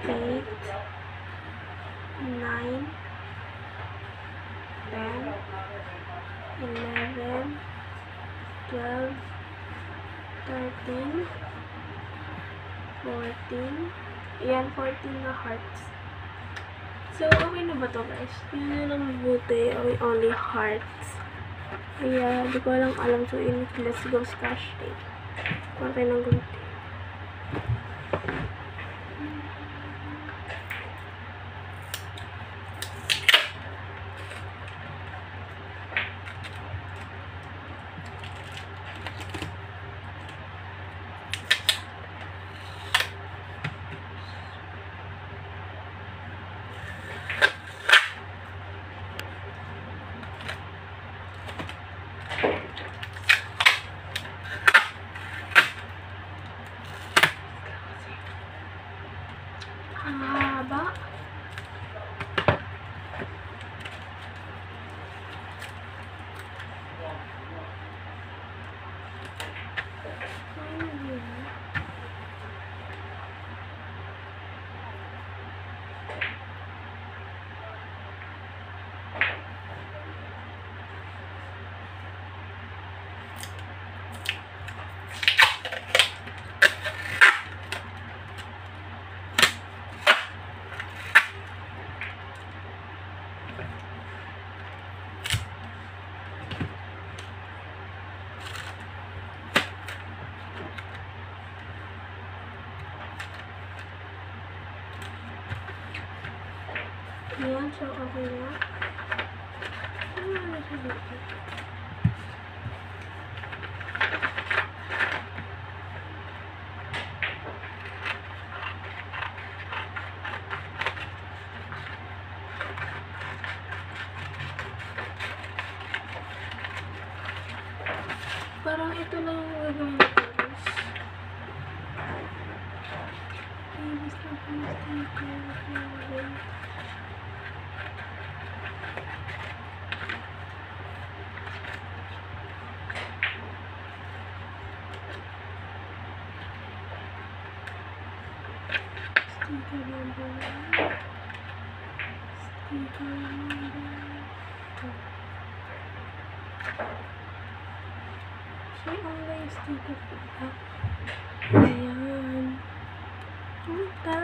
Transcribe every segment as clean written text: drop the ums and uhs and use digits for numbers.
8, 9, 10, 11, 12, 13, 14. Ayan, 14 na hearts. So, okay na ba to guys? Yun na lang mabuti. Okay, only hearts. Kaya, di ko lang alam. So, let's go scratch tape. Kuha tayo ng gunting. Haba. Ayan, so okay na. Ano na siya dito? Parang ito lang yung gagawin ko guys. Okay, basta ko. Sticker number 1. Sticker number 2. So, online sticker pala. Ayan. Punta.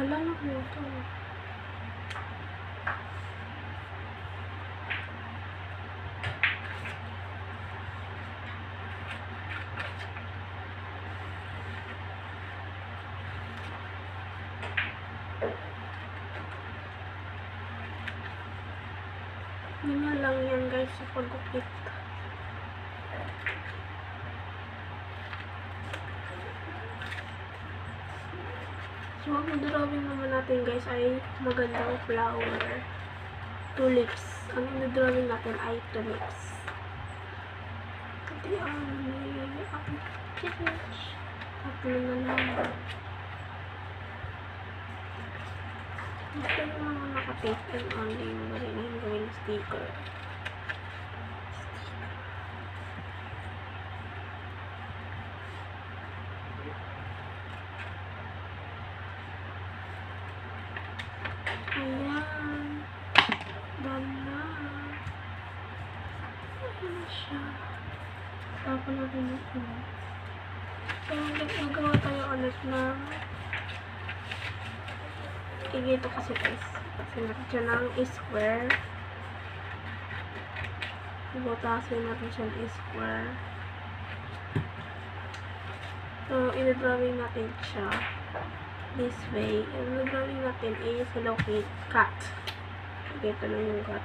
Wala na po ito. Ganyan lang yan guys sa pag-upit. So, ang drawing naman natin guys ay magandang flower. Tulips. Ang drawing natin ay tulips. Pati ang tatlo na lang. Ito yung mga nakapaste and only yung marinahin gawin sticker. Ayan. Done na. Ayan na siya. Tapos natin ito. So, nagawa tayo ulit na ito kasi guys. Sinat siya ng square. Ibutasin natin siya ng square. So, i-drawing natin siya this way. I-drawing natin is hello cat. Ito lang yung cat.